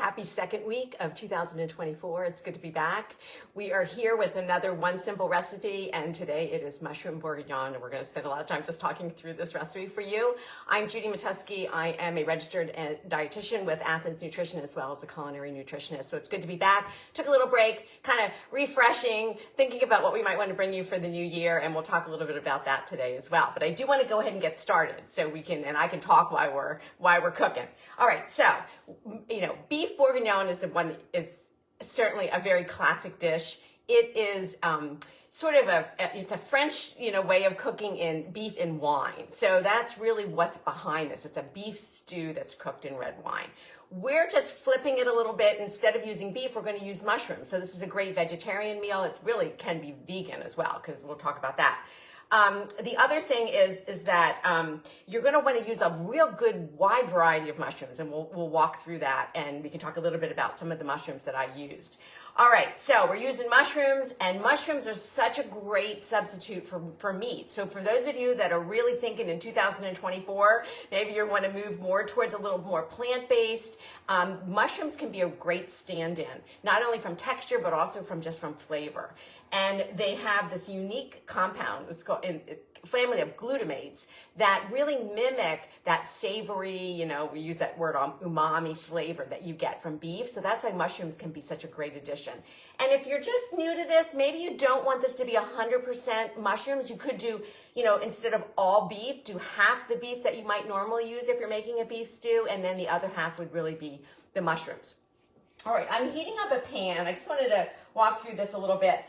Happy second week of 2024. It's good to be back. We are here with another one simple recipe, and today it is mushroom bourguignon, and we're going to spend a lot of time just talking through this recipe for you. I'm Judy Matesky. I am a registered dietitian with Athens Nutrition as well as a culinary nutritionist. So it's good to be back. Took a little break, kind of refreshing, thinking about what we might want to bring you for the new year, and we'll talk a little bit about that today as well. But I do want to go ahead and get started so we can, and I can talk while we're cooking. All right, so beef bourguignon is the one that is certainly a very classic dish. It is sort of it's a French, way of cooking in beef in wine. So that's really what's behind this. It's a beef stew that's cooked in red wine. We're just flipping it a little bit. Instead of using beef, we're going to use mushrooms. So this is a great vegetarian meal. It's really can be vegan as well, because we'll talk about that. The other thing is that you're going to want to use a real good wide variety of mushrooms, and we'll walk through that, and we can talk a little bit about some of the mushrooms that I used. All right, so we're using mushrooms, and mushrooms are such a great substitute for meat. So for those of you that are really thinking in 2024, maybe you want to move more towards a little more plant-based, mushrooms can be a great stand-in, not only from texture, but also from flavor. And they have this unique compound, it's called family of glutamates, that really mimic that savory, we use that word umami flavor that you get from beef. So that's why mushrooms can be such a great addition. And if you're just new to this, maybe you don't want this to be 100% mushrooms. You could do, instead of all beef, do half the beef that you might normally use if you're making a beef stew, and then the other half would really be the mushrooms. All right, I'm heating up a pan. I just wanted to walk through this a little bit.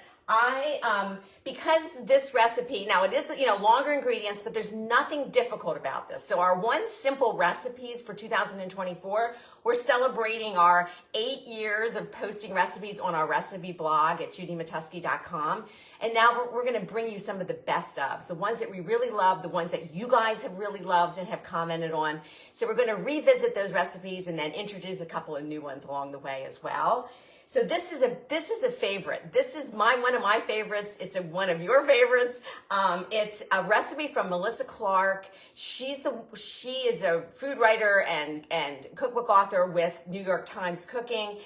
Because this recipe, now it is, longer ingredients, but there's nothing difficult about this. So our one simple recipes for 2024, we're celebrating our 8 years of posting recipes on our recipe blog at judymatesky.com. And now we're going to bring you some of the best of, the ones that we really love, the ones that you guys have really loved and have commented on. So we're going to revisit those recipes and then introduce a couple of new ones along the way as well. So this is a favorite. This is one of my favorites. It's one of your favorites. It's a recipe from Melissa Clark. She is a food writer and cookbook author with New York Times Cooking.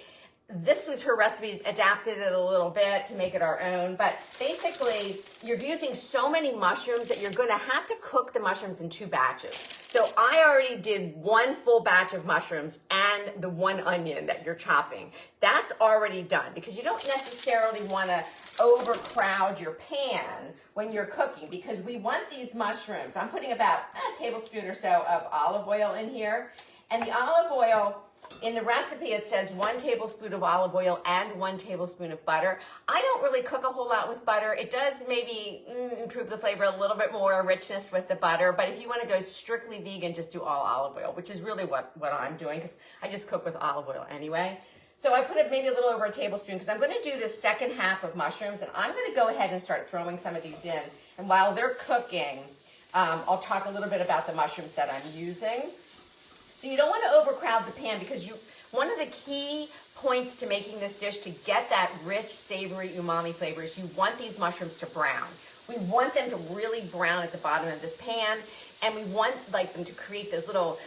This was her recipe, adapted it a little bit to make it our own. But basically, you're using so many mushrooms that you're going to have to cook the mushrooms in 2 batches. So I already did 1 full batch of mushrooms and the 1 onion that you're chopping. That's already done, because you don't necessarily want to overcrowd your pan when you're cooking, because we want these mushrooms. I'm putting about a tablespoon or so of olive oil in here. And the olive oil, in the recipe, it says 1 tablespoon of olive oil and 1 tablespoon of butter. I don't really cook a whole lot with butter. It does maybe improve the flavor a little bit more, richness with the butter. But if you want to go strictly vegan, just do all olive oil, which is really what I'm doing, because I just cook with olive oil anyway. So I put it maybe a little over a tablespoon, because I'm going to do this second half of mushrooms, and I'm going to go ahead and start throwing some of these in. And while they're cooking, I'll talk a little bit about the mushrooms that I'm using. So you don't want to overcrowd the pan, because one of the key points to making this dish to get that rich, savory, umami flavor is you want these mushrooms to brown. We want them to really brown at the bottom of this pan, and we want them to create those little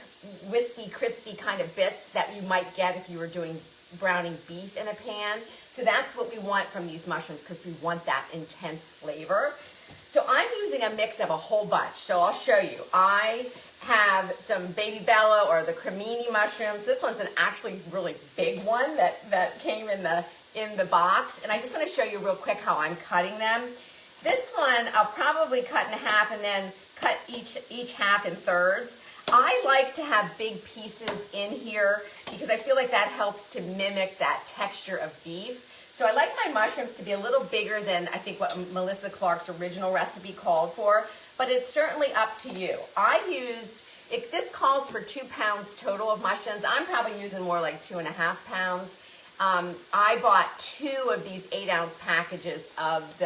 wispy, crispy kind of bits that you might get if you were doing browning beef in a pan. So that's what we want from these mushrooms, because we want that intense flavor. So I'm using a mix of a whole bunch. So I'll show you. I have some baby bella, or the cremini mushrooms. This one's an actually really big one that came in the box. And I just want to show you real quick how I'm cutting them. This one I'll probably cut in half and then cut each half in thirds. I like to have big pieces in here, because I feel like that helps to mimic that texture of beef. So I like my mushrooms to be a little bigger than I think what Melissa Clark's original recipe called for, but it's certainly up to you. This calls for 2 pounds total of mushrooms. I'm probably using more like 2.5 pounds. I bought 2 of these 8-ounce packages of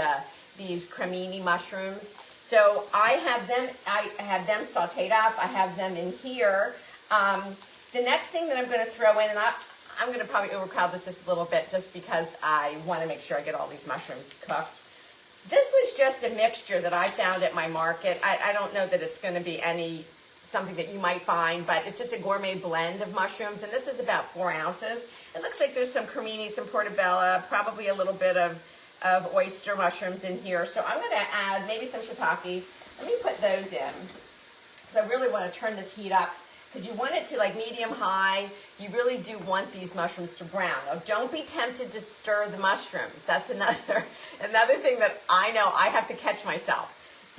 these cremini mushrooms. So I have them sauteed up. I have them in here. The next thing that I'm going to throw in, and I'm going to probably overcrowd this just a little bit, just because I want to make sure I get all these mushrooms cooked. This was just a mixture that I found at my market. I don't know that it's going to be any something that you might find, but it's just a gourmet blend of mushrooms, and this is about 4 ounces. It looks like there's some cremini, some portobello, probably a little bit of oyster mushrooms in here. So I'm going to add maybe some shiitake. Let me put those in, because I really want to turn this heat up, because you want it to like medium high. You really do want these mushrooms to brown. Now, don't be tempted to stir the mushrooms. That's another thing that I know I have to catch myself.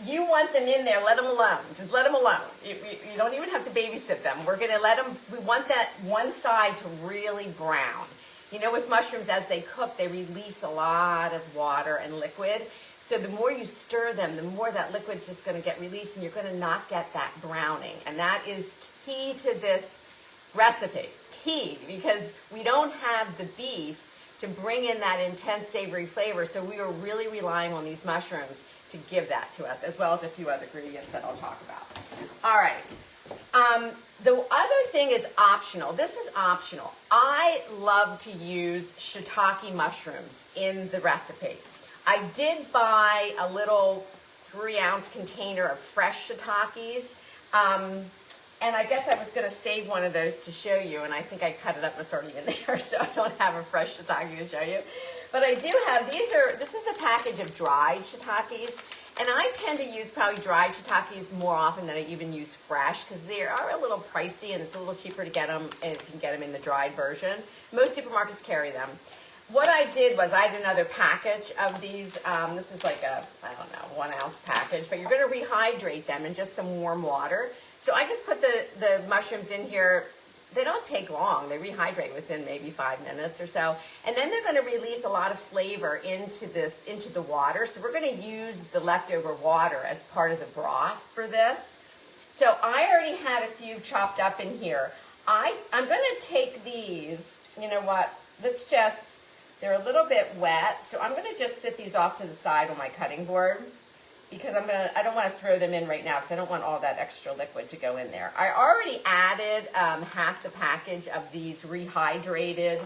You want them in there, let them alone. Just let them alone. You don't even have to babysit them. We're going to let them, we want that one side to really brown. You know, with mushrooms, as they cook, they release a lot of water and liquid. So the more you stir them, the more that liquid's just going to get released, and you're going to not get that browning. And that is key to this recipe. Key, because we don't have the beef to bring in that intense savory flavor, so we are really relying on these mushrooms to give that to us, as well as a few other ingredients that I'll talk about. All right. The other thing is optional. This is optional. I love to use shiitake mushrooms in the recipe. I did buy a little 3-ounce container of fresh shiitakes, and I guess I was going to save one of those to show you, and I think I cut it up and it's already in there, so I don't have a fresh shiitake to show you. But I do have, this is a package of dried shiitakes, and I tend to use probably dried shiitakes more often than I even use fresh, because they are a little pricey and it's a little cheaper to get them, and you can get them in the dried version. Most supermarkets carry them. What I did was I had another package of these. This is like a, I don't know, 1-ounce package, but you're going to rehydrate them in just some warm water. So I just put the mushrooms in here. They don't take long. They rehydrate within maybe 5 minutes or so. And then they're going to release a lot of flavor into the water. So we're going to use the leftover water as part of the broth for this. So I already had a few chopped up in here. I'm going to take these, you know what, they're a little bit wet. So I'm going to just sit these off to the side on my cutting board, because I don't want to throw them in right now, because I don't want all that extra liquid to go in there. I already added half the package of these rehydrated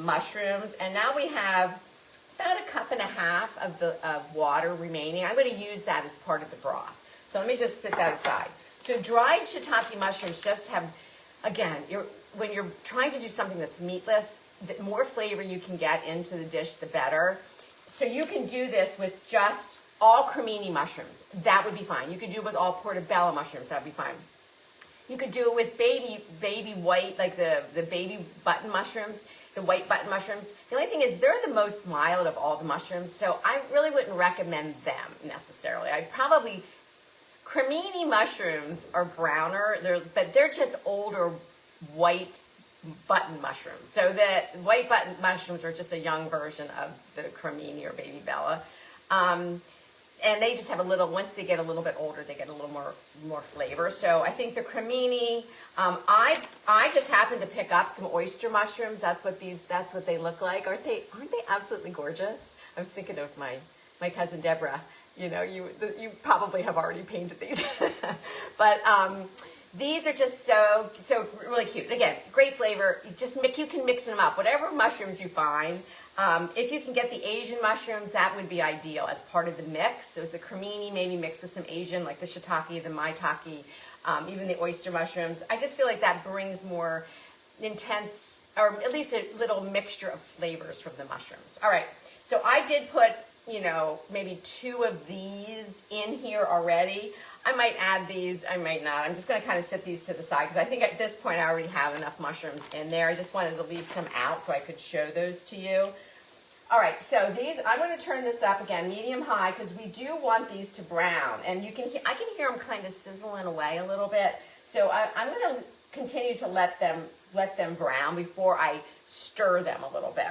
mushrooms, and now we have, it's about 1.5 cups of water remaining. I'm going to use that as part of the broth. So let me just set that aside. So dried shiitake mushrooms just have, again, when you're trying to do something that's meatless, the more flavor you can get into the dish, the better. So you can do this with just all cremini mushrooms. That would be fine. You could do it with all portobello mushrooms. That would be fine. You could do it with baby white, like the baby button mushrooms, the white button mushrooms. The only thing is they're the most mild of all the mushrooms, so I really wouldn't recommend them necessarily. Cremini mushrooms are browner, but they're just older white button mushrooms. So the white button mushrooms are just a young version of the cremini or baby bella. And they just have a little, once they get a little bit older, they get a little more flavor. So I think the cremini, I just happened to pick up some oyster mushrooms. That's what they look like. Aren't they absolutely gorgeous? I was thinking of my cousin Deborah. You know, you probably have already painted these. But these are just so really cute. Again, great flavor. You can mix them up. Whatever mushrooms you find. If you can get the Asian mushrooms, that would be ideal as part of the mix. So it's the cremini maybe mixed with some Asian, like the shiitake, the maitake, even the oyster mushrooms. I just feel like that brings more intense, or at least a little mixture of flavors from the mushrooms. All right, so I did put, maybe 2 of these in here already. I might add these, I might not. I'm just going to kind of set these to the side, because I think at this point I already have enough mushrooms in there. I just wanted to leave some out so I could show those to you. All right, so these, I'm going to turn this up again, medium-high, because we do want these to brown. And I can hear them kind of sizzling away a little bit. So I'm going to continue to let them brown before I stir them a little bit.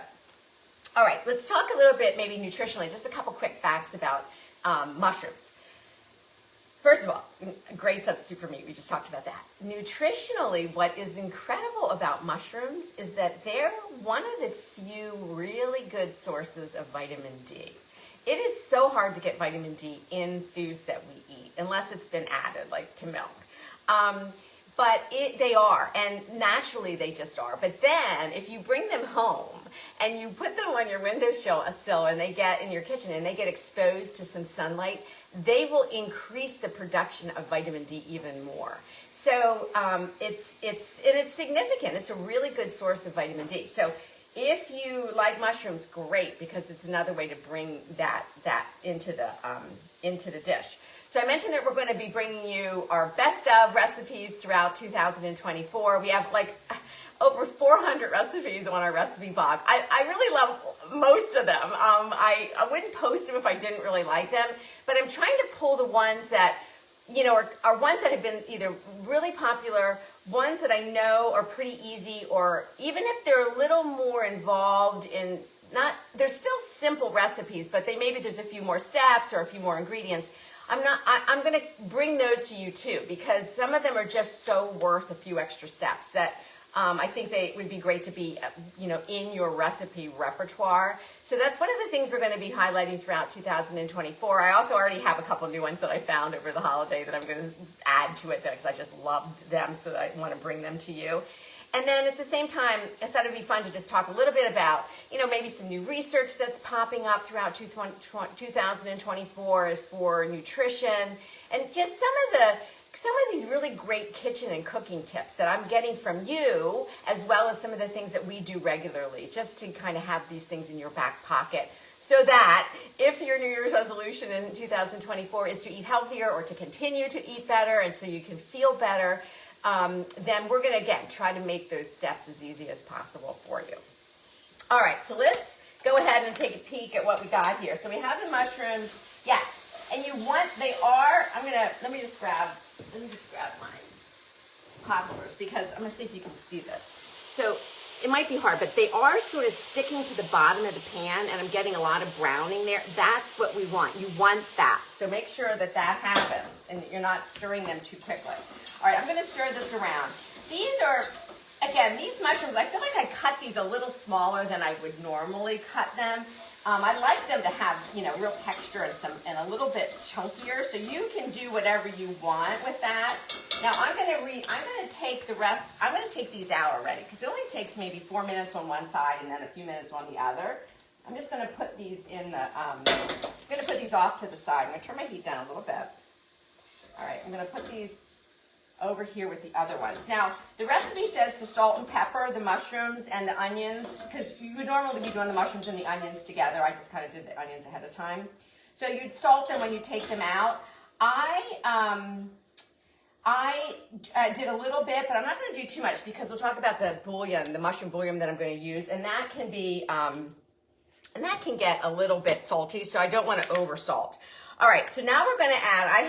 All right, let's talk a little bit maybe nutritionally, just a couple quick facts about mushrooms. First of all, a great substitute for meat. We just talked about that. Nutritionally, what is incredible about mushrooms is that they're one of the few really good sources of vitamin D. It is so hard to get vitamin D in foods that we eat, unless it's been added, like to milk. But they are, and naturally they just are. But then, if you bring them home and you put them on your windowsill and they get in your kitchen and they get exposed to some sunlight, they will increase the production of vitamin D even more. So it's significant. It's a really good source of vitamin D. So if you like mushrooms, great, because it's another way to bring that into the dish. So I mentioned that we're going to be bringing you our best of recipes throughout 2024. We have like over 400 recipes on our recipe blog. I really love most of them. I wouldn't post them if I didn't really like them, but I'm trying to pull the ones that, you know, are ones that have been either really popular, ones that I know are pretty easy, or even if they're a little more involved in, they're still simple recipes, but maybe there's a few more steps or a few more ingredients. I'm going to bring those to you too, because some of them are just so worth a few extra steps that I think they would be great to be, you know, in your recipe repertoire. So that's one of the things we're going to be highlighting throughout 2024. I also already have a couple new ones that I found over the holiday that I'm going to add to it because I just loved them, so I want to bring them to you. And then at the same time, I thought it'd be fun to just talk a little bit about, you know, maybe some new research that's popping up throughout 2024 for nutrition, and just some of these really great kitchen and cooking tips that I'm getting from you, as well as some of the things that we do regularly, just to kind of have these things in your back pocket, so that if your New Year's resolution in 2024 is to eat healthier or to continue to eat better, and so you can feel better, then we're going to, again, try to make those steps as easy as possible for you. All right, so let's go ahead and take a peek at what we got here. So we have the mushrooms, yes, and let me just grab my pot holders, because I'm going to see if you can see this. So it might be hard, but they are sort of sticking to the bottom of the pan, and I'm getting a lot of browning there. That's what we want. You want that. So make sure that happens and that you're not stirring them too quickly. All right, I'm going to stir this around. These mushrooms, I feel like I cut these a little smaller than I would normally cut them. I like them to have, you know, real texture and a little bit chunkier. So you can do whatever you want with that. Now I'm going to take the rest. I'm going to take these out already, because it only takes maybe 4 minutes on one side and then a few minutes on the other. I'm just going to put these in the. I'm going to put these off to the side. I'm going to turn my heat down a little bit. All right, I'm going to put these over here with the other ones. Now, the recipe says to salt and pepper the mushrooms and the onions, because you would normally be doing the mushrooms and the onions together. I just kind of did the onions ahead of time. So you'd salt them when you take them out. I did a little bit, but I'm not going to do too much, because we'll talk about the bouillon, the mushroom bouillon that I'm going to use, and that can be, and that can get a little bit salty, so I don't want to over salt. All right, so now we're going to add, I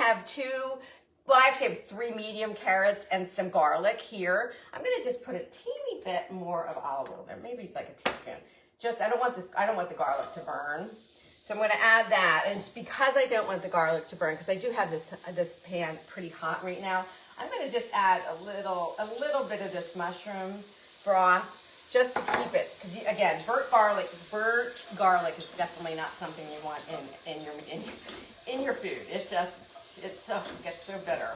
actually have 3 medium carrots and some garlic here. I'm going to just put a teeny bit more of olive oil there, maybe like a teaspoon. I don't want the garlic to burn. So I'm going to add that, and it's because I don't want the garlic to burn, because I do have this pan pretty hot right now, I'm going to just add a little bit of this mushroom broth, just to keep it, because again, burnt garlic is definitely not something you want in your food. It gets so bitter.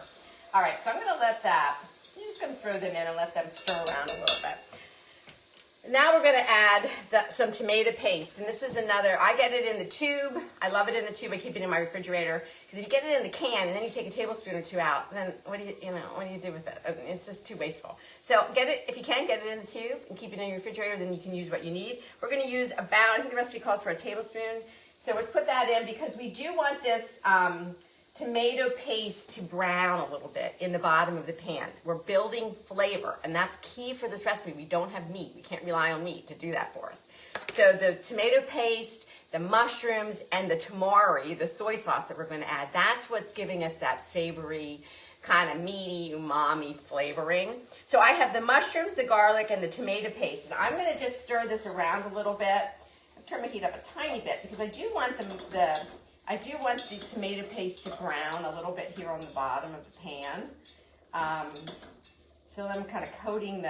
All right, so I'm going to let that. I'm just going to throw them in and let them stir around a little bit. Now we're going to add some tomato paste, and this is another. I get it in the tube. I love it in the tube. I keep it in my refrigerator, because if you get it in the can and then you take a tablespoon or 2 out, then what do you do with it? It's just too wasteful. So get it, if you can, get it in the tube and keep it in your refrigerator. Then you can use what you need. We're going to use about, I think the recipe calls for a tablespoon. So let's put that in, because we do want this tomato paste to brown a little bit in the bottom of the pan. We're building flavor, and that's key for this recipe. We don't have meat. We can't rely on meat to do that for us. So the tomato paste, the mushrooms, and the tamari, the soy sauce that we're going to add, that's what's giving us that savory, kind of meaty, umami flavoring. So I have the mushrooms, the garlic, and the tomato paste, and I'm going to just stir this around a little bit. I'll turn my heat up a tiny bit, because I do want the tomato paste to brown a little bit here on the bottom of the pan. So I'm kind of coating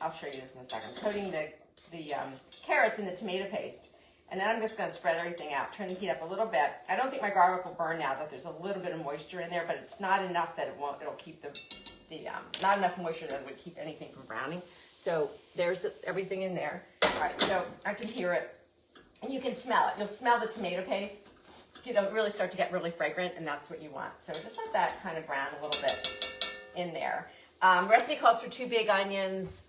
I'll show you this in a second. I'm coating the carrots in the tomato paste. And then I'm just going to spread everything out, turn the heat up a little bit. I don't think my garlic will burn now that there's a little bit of moisture in there, but it's not enough that it'll keep not enough moisture that it would keep anything from browning. So there's everything in there. All right, so I can hear it. And you can smell it. You'll smell the tomato paste. really start to get really fragrant, and that's what you want. So just let that kind of brown a little bit in there. Recipe calls for 2 big onions.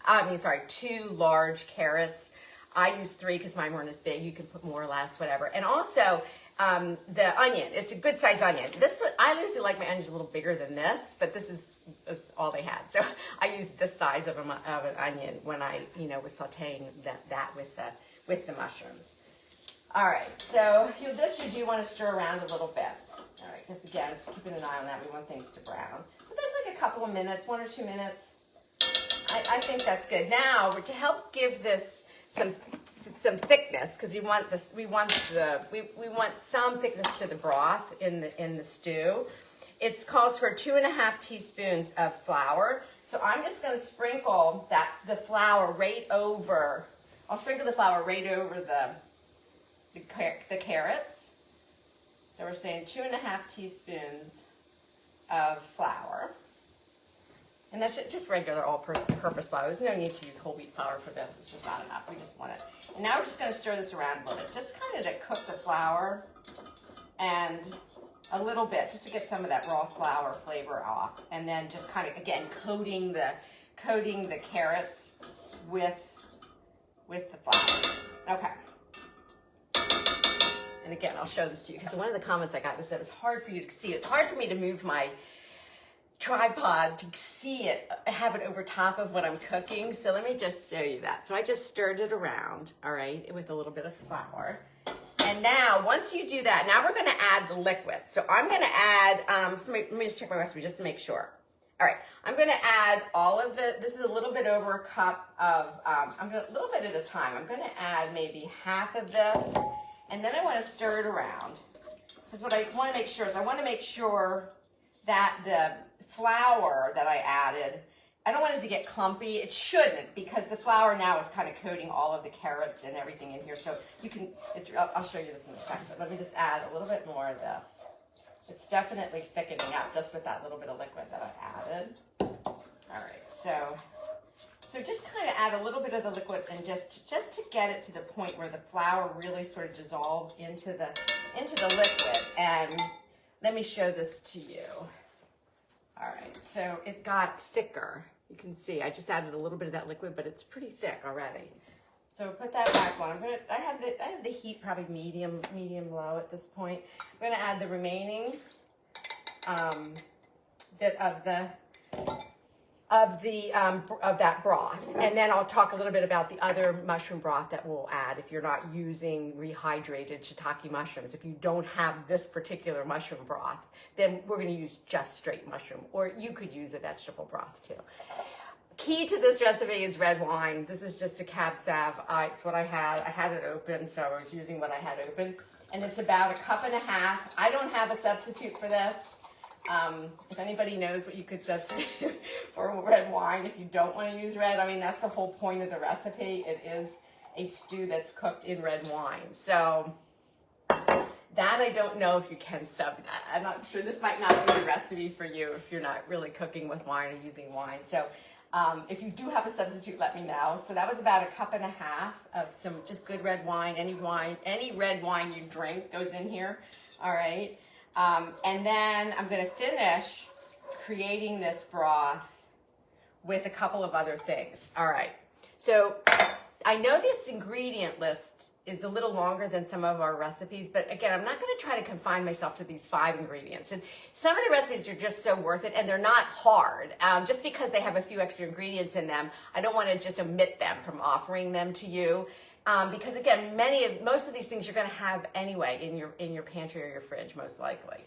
2 large carrots. I use 3 because mine weren't as big. You can put more or less, whatever. And also the onion. It's a good size onion. I usually like my onions a little bigger than this, but this is all they had. So I used this size of an onion when I was sautéing that with the mushrooms. All right. So this you do want to stir around a little bit. All right. Because again, just keeping an eye on that. We want things to brown. So there's like a couple of minutes, 1 or 2 minutes. I think that's good. Now, to help give this some thickness, because we want some thickness to the broth in the stew. It calls for 2.5 teaspoons of flour. So I'm just going to sprinkle the flour right over. I'll sprinkle the flour right over the carrots. So we're saying 2.5 teaspoons of flour. And that's just regular all-purpose flour. There's no need to use whole wheat flour for this. It's just not enough. We just want it. And now we're just going to stir this around a little bit, just kind of to cook the flour and a little bit, just to get some of that raw flour flavor off. And then just kind of, again, coating the carrots with the flour. Okay. And again, I'll show this to you, because one of the comments I got was that it was hard for you to see. It's hard for me to move my tripod to see it, have it over top of what I'm cooking. So let me just show you that. So I just stirred it around, all right, with a little bit of flour. And now, once you do that, now we're going to add the liquid. So I'm going to add, let me just check my recipe just to make sure. All right, I'm going to add all of this is a little bit over a cup of, a little bit at a time. I'm going to add maybe half of this, and then I want to stir it around. Because what I want to make sure is that the flour that I added, I don't want it to get clumpy. It shouldn't, because the flour now is kind of coating all of the carrots and everything in here. So you can, I'll show you this in a second, but let me just add a little bit more of this. It's definitely thickening up just with that little bit of liquid that I added. All right, so just kind of add a little bit of the liquid, and just to get it to the point where the flour really sort of dissolves into the liquid. And let me show this to you. All right, so it got thicker. You can see I just added a little bit of that liquid, but it's pretty thick already. So put that back on. I have the heat probably medium low at this point. I'm going to add the remaining bit of that broth, and then I'll talk a little bit about the other mushroom broth that we'll add if you're not using rehydrated shiitake mushrooms. If you don't have this particular mushroom broth, then we're going to use just straight mushroom, or you could use a vegetable broth too. Key to this recipe is red wine. This is just a Cab Sav. It's what I had. I had it open, so I was using what I had open, and it's about 1.5 cups. I don't have a substitute for this. If anybody knows what you could substitute for red wine, if you don't want to use red, I mean, that's the whole point of the recipe. It is a stew that's cooked in red wine. So that I don't know if you can sub that. I'm not sure. This might not be the recipe for you if you're not really cooking with wine or using wine. So if you do have a substitute, let me know. So that was about 1.5 cups of some just good red wine. Any red wine you drink goes in here. All right. And then I'm going to finish creating this broth with a couple of other things. All right. So I know this ingredient list is a little longer than some of our recipes, but again, I'm not going to try to confine myself to these 5 ingredients. And some of the recipes are just so worth it, and they're not hard. Just because they have a few extra ingredients in them, I don't want to just omit them from offering them to you. Because again, most of these things you're going to have anyway in your pantry or your fridge, most likely.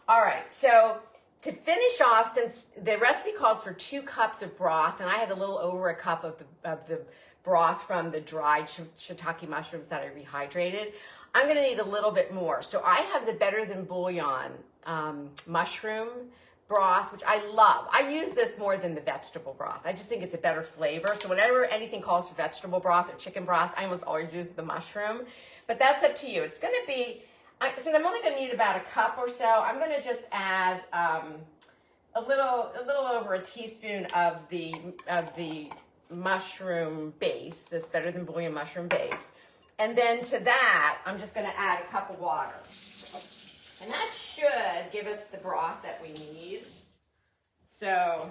All right, so to finish off, since the recipe calls for 2 cups of broth, and I had a little over a cup of the broth from the dried shiitake mushrooms that I rehydrated, I'm going to need a little bit more. So I have the Better Than Bouillon mushroom broth, which I love. I use this more than the vegetable broth. I just think it's a better flavor. So whenever anything calls for vegetable broth or chicken broth, I almost always use the mushroom. But that's up to you. It's going to be, since I'm only going to need about 1 cup or so, I'm going to just add a little over a teaspoon of the mushroom base, this Better Than Bouillon mushroom base. And then to that, I'm just going to add a cup of water. And that should give us the broth that we need. So,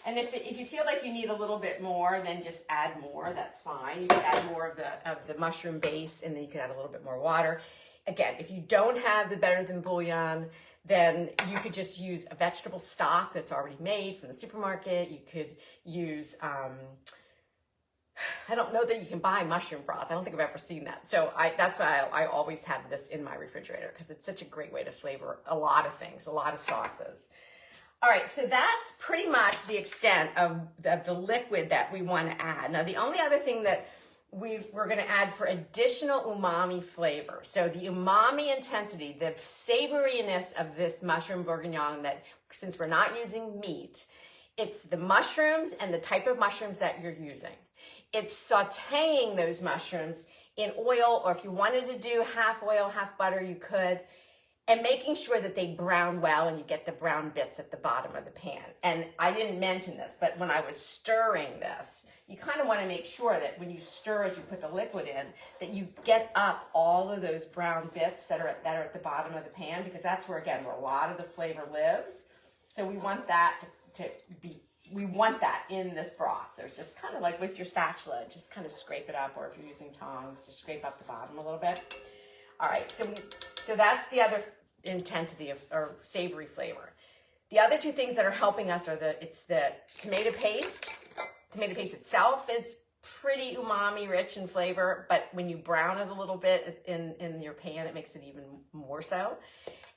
and if you feel like you need a little bit more, then just add more. That's fine. You could add more of the mushroom base, and then you could add a little bit more water. Again, if you don't have the better than bouillon, then you could just use a vegetable stock that's already made from the supermarket. You could use, I don't know that you can buy mushroom broth. I don't think I've ever seen that. So that's why I always have this in my refrigerator, because it's such a great way to flavor a lot of things, a lot of sauces. All right, so that's pretty much the extent of the liquid that we want to add. Now, the only other thing that we're going to add for additional umami flavor. So the umami intensity, the savoriness of this mushroom bourguignon, that since we're not using meat, it's the mushrooms and the type of mushrooms that you're using. It's sauteing those mushrooms in oil, or if you wanted to do half oil, half butter, you could, and making sure that they brown well and you get the brown bits at the bottom of the pan. And I didn't mention this, but when I was stirring this, you kind of want to make sure that when you stir as you put the liquid in, that you get up all of those brown bits that are at the bottom of the pan, because that's where, again, where a lot of the flavor lives. So we want that we want that in this broth. So it's just kind of like with your spatula, just kind of scrape it up, or if you're using tongs, just scrape up the bottom a little bit. All right, so that's the other intensity of, or savory flavor. The other two things that are helping us are it's the tomato paste. Tomato paste itself is pretty umami rich in flavor, but when you brown it a little bit in your pan, it makes it even more so.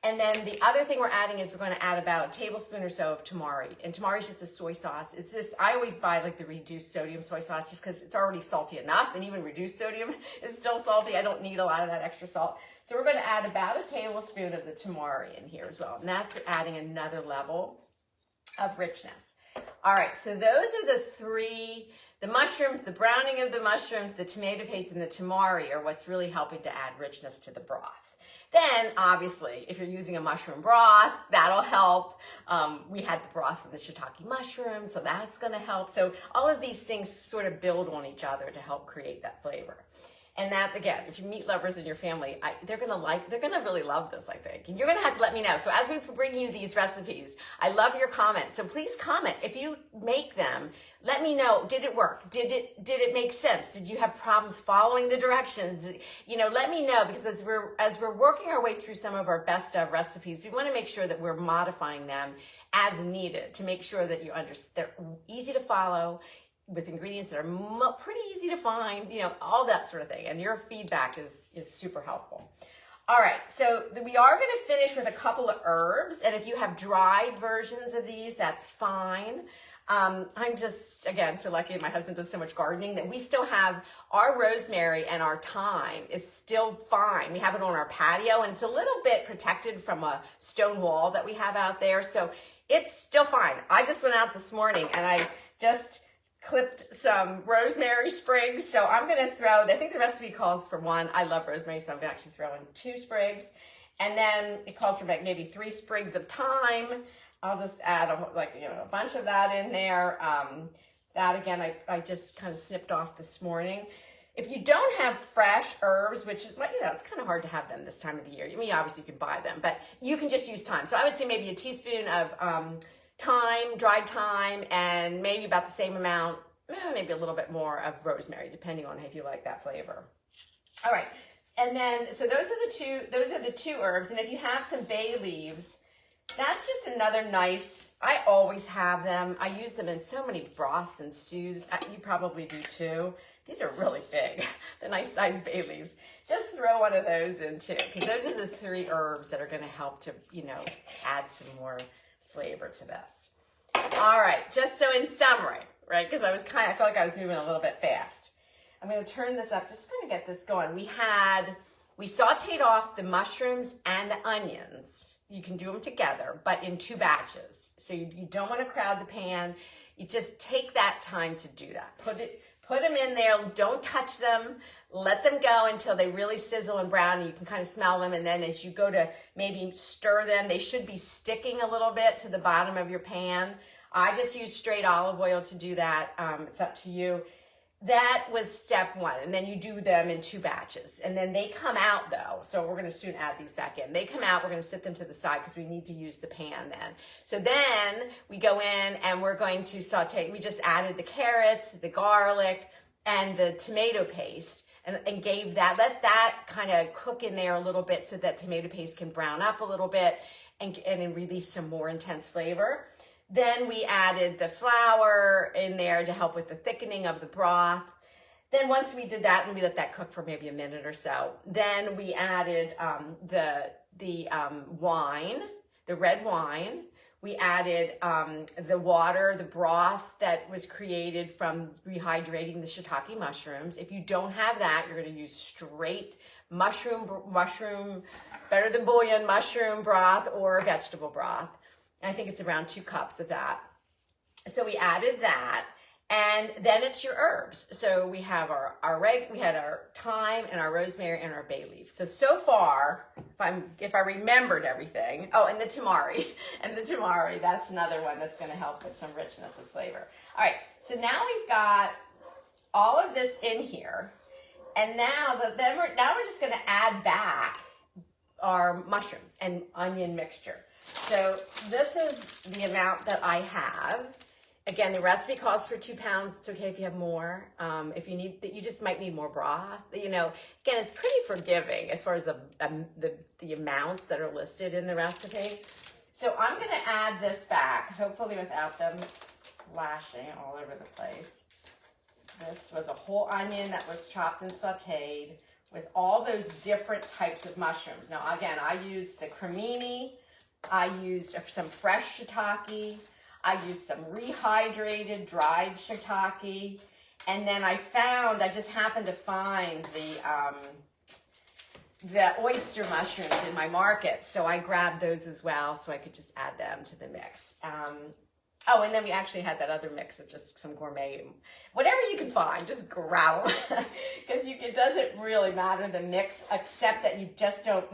And then the other thing we're adding is we're going to add about a tablespoon or so of tamari. And tamari is just a soy sauce. It's this, I always buy like the reduced sodium soy sauce just because it's already salty enough, and even reduced sodium is still salty. I don't need a lot of that extra salt. So we're going to add about a tablespoon of the tamari in here as well. And that's adding another level of richness. All right, so those are the three, the mushrooms, the browning of the mushrooms, the tomato paste, and the tamari are what's really helping to add richness to the broth. Then, obviously, if you're using a mushroom broth, that'll help. We had the broth from the shiitake mushrooms, so that's going to help. So all of these things sort of build on each other to help create that flavor. And that's, again, if you meat lovers in your family, they're going to really love this, I think. And you're going to have to let me know. So as we bring you these recipes, I love your comments. So please comment. If you make them, let me know. Did it work? Did it make sense? Did you have problems following the directions? You know, let me know, because as we're working our way through some of our best of recipes, we want to make sure that we're modifying them as needed to make sure that they're easy to follow, with ingredients that are pretty easy to find, you know, all that sort of thing. And your feedback is super helpful. All right, so we are going to finish with a couple of herbs. And if you have dried versions of these, that's fine. I'm just, again, so lucky my husband does so much gardening that we still have our rosemary, and our thyme is still fine. We have it on our patio, and it's a little bit protected from a stone wall that we have out there. So it's still fine. I just went out this morning and I just clipped some rosemary sprigs. So I'm going to throw, I think the recipe calls for one. I love rosemary, so I'm going to actually throw in 2 sprigs. And then it calls for maybe 3 sprigs of thyme. I'll just add a bunch of that in there. That again, I just kind of snipped off this morning. If you don't have fresh herbs, which is, it's kind of hard to have them this time of the year. I mean, obviously you can buy them, but you can just use thyme. So I would say maybe a teaspoon of thyme, dried thyme, and maybe about the same amount, maybe a little bit more of rosemary, depending on if you like that flavor. All right, and then so those are the two herbs. And if you have some bay leaves, that's just another nice. I always have them. I use them in so many broths and stews. You probably do too. These are really big. The nice sized bay leaves. Just throw one of those in too, because those are the 3 herbs that are going to help to add some more flavor to this. All right, just so in summary, right, because I felt like I was moving a little bit fast. I'm going to turn this up, just kind of get this going. We sauteed off the mushrooms and the onions. You can do them together, but in 2 batches. So you don't want to crowd the pan. You just take that time to do that. Put them in there, don't touch them, let them go until they really sizzle and brown, and you can kind of smell them. And then as you go to maybe stir them, they should be sticking a little bit to the bottom of your pan. I just use straight olive oil to do that. It's up to you. that was step one. And then you do them in 2 batches. And then they come out though. So we're going to soon add these back in. They come out, we're going to sit them to the side because we need to use the pan then. So then we go in and we're going to saute. We just added the carrots, the garlic, and the tomato paste. And gave that, let that kind of cook in there a little bit so that tomato paste can brown up a little bit and release some more intense flavor. Then we added the flour in there to help with the thickening of the broth. Then once we did that and we let that cook for maybe a minute or so, then we added the wine, the red wine. We added the water, the broth that was created from rehydrating the shiitake mushrooms. If you don't have that, you're going to use straight mushroom, better than bouillon, mushroom broth or vegetable broth. And I think it's around 2 cups of that. So we added that. And then it's your herbs. So we have we had our thyme and our rosemary and our bay leaf. So far, if I remembered everything, oh, and the tamari, that's another one that's going to help with some richness of flavor. All right, so now we've got all of this in here, and now we're just going to add back our mushroom and onion mixture. So this is the amount that I have. Again, the recipe calls for 2 pounds. It's okay if you have more. If you need, you just might need more broth. You know, again, it's pretty forgiving as far as the amounts that are listed in the recipe. So I'm going to add this back, hopefully without them splashing all over the place. This was a whole onion that was chopped and sauteed with all those different types of mushrooms. Now, again, I used the cremini. I used some fresh shiitake. I used some rehydrated, dried shiitake, and then I just happened to find the oyster mushrooms in my market, so I grabbed those as well, so I could just add them to the mix. Oh, and then we actually had that other mix of just some gourmet, whatever you can find, just grab them, because it doesn't really matter the mix, except that you just don't.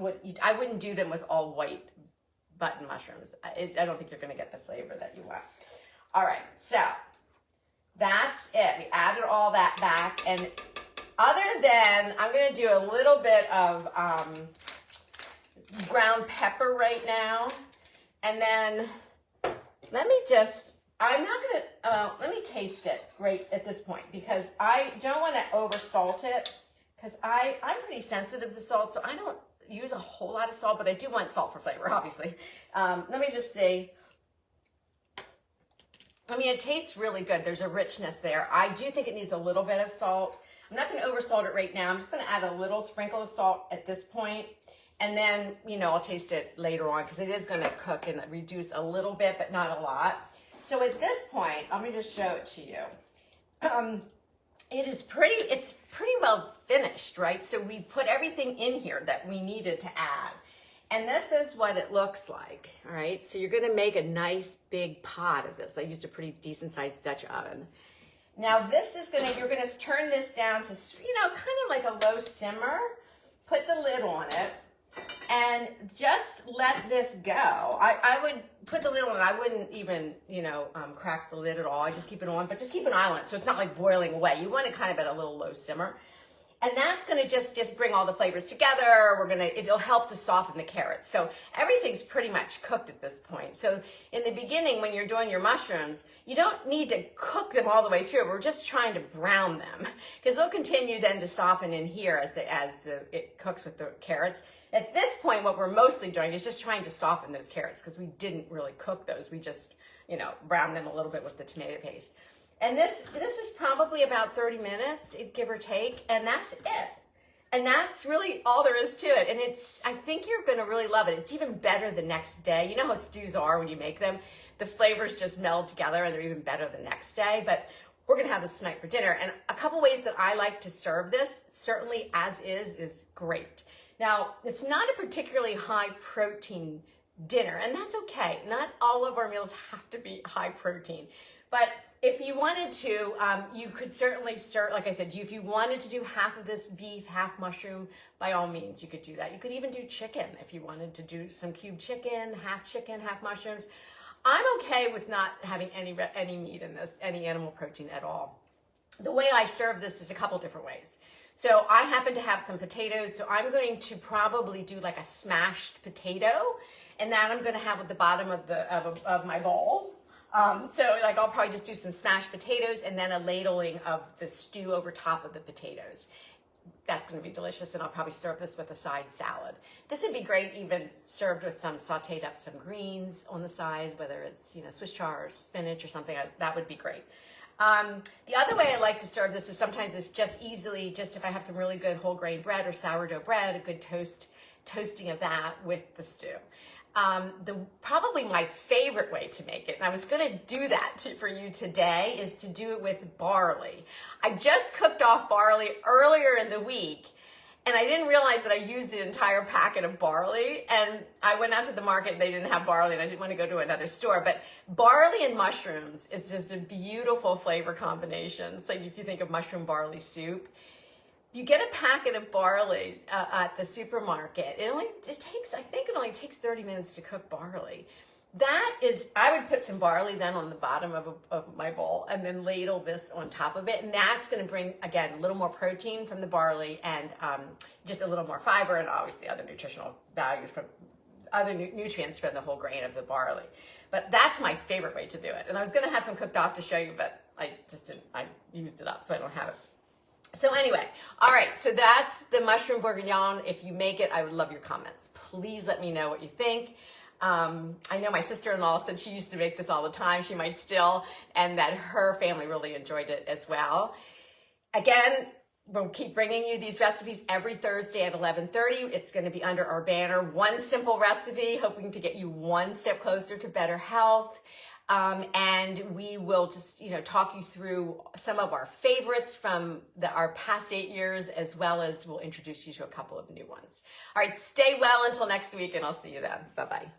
I wouldn't do them with all white button mushrooms. I don't think you're going to get the flavor that you want. All right, so that's it. We added all that back, and other than, I'm going to do a little bit of ground pepper right now, and then let me taste it right at this point, because I don't want to over salt it, because I'm pretty sensitive to salt, so I don't use a whole lot of salt, but I do want salt for flavor, obviously. Let me just say, I mean, it tastes really good. There's a richness there. I do think it needs a little bit of salt. I'm not going to over salt it right now. I'm just going to add a little sprinkle of salt at this point, and then, I'll taste it later on, because it is going to cook and reduce a little bit, but not a lot. So at this point, let me just show it to you. It's pretty well finished, right? So we put everything in here that we needed to add. And this is what it looks like, all right? So you're gonna make a nice big pot of this. I used a pretty decent sized Dutch oven. Now you're gonna turn this down to, kind of like a low simmer, put the lid on it, and just let this go. I would put the lid on. I wouldn't even, crack the lid at all. I just keep it on, but just keep an eye on it so it's not like boiling away. You want it kind of at a little low simmer. And that's going to just bring all the flavors together. It'll help to soften the carrots. So everything's pretty much cooked at this point. So in the beginning, when you're doing your mushrooms, you don't need to cook them all the way through. We're just trying to brown them, because they'll continue then to soften in here as it cooks with the carrots. At this point, what we're mostly doing is just trying to soften those carrots, because we didn't really cook those. We just, browned them a little bit with the tomato paste. And this is probably about 30 minutes, give or take, and that's it. And that's really all there is to it. And I think you're gonna really love it. It's even better the next day. You know how stews are when you make them? The flavors just meld together and they're even better the next day. But we're gonna have this tonight for dinner. And a couple ways that I like to serve this, certainly as is great. Now, it's not a particularly high protein dinner, and that's okay. Not all of our meals have to be high protein. But if you wanted to, you could certainly serve, like I said, if you wanted to do half of this beef, half mushroom, by all means, you could do that. You could even do chicken if you wanted to do some cubed chicken, half mushrooms. I'm okay with not having any meat in this, any animal protein at all. The way I serve this is a couple different ways. So I happen to have some potatoes, so I'm going to probably do like a smashed potato, and that I'm going to have at the bottom of my bowl. So like I'll probably just do some smashed potatoes and then a ladling of the stew over top of the potatoes. That's going to be delicious, and I'll probably serve this with a side salad. This would be great even served with some sauteed up some greens on the side, whether it's, you know, Swiss chard or spinach or something. That would be great. The other way I like to serve this is sometimes it's just if I have some really good whole grain bread or sourdough bread, a good toasting of that with the stew. Probably my favorite way to make it, and I was going to do that for you today, is to do it with barley. I just cooked off barley earlier in the week, and I didn't realize that I used the entire packet of barley, and I went out to the market and they didn't have barley, and I didn't want to go to another store. But barley and mushrooms is just a beautiful flavor combination. So if you think of mushroom barley soup, you get a packet of barley at the supermarket. I think it only takes 30 minutes to cook barley. I would put some barley then on the bottom of my bowl and then ladle this on top of it. And that's going to bring, again, a little more protein from the barley and just a little more fiber and obviously other nutritional values from other nutrients from the whole grain of the barley. But that's my favorite way to do it. And I was going to have some cooked off to show you, but I just didn't. I used it up, so I don't have it. So anyway, all right, so that's the mushroom bourguignon. If you make it, I would love your comments. Please let me know what you think. I know my sister-in-law said she used to make this all the time. She might still, and that her family really enjoyed it as well. Again, we'll keep bringing you these recipes every Thursday at 11:30. It's going to be under our banner, One Simple Recipe, hoping to get you one step closer to better health. And we will just, talk you through some of our favorites from our past 8 years, as well as we'll introduce you to a couple of new ones. All right, stay well until next week, and I'll see you then. Bye-bye.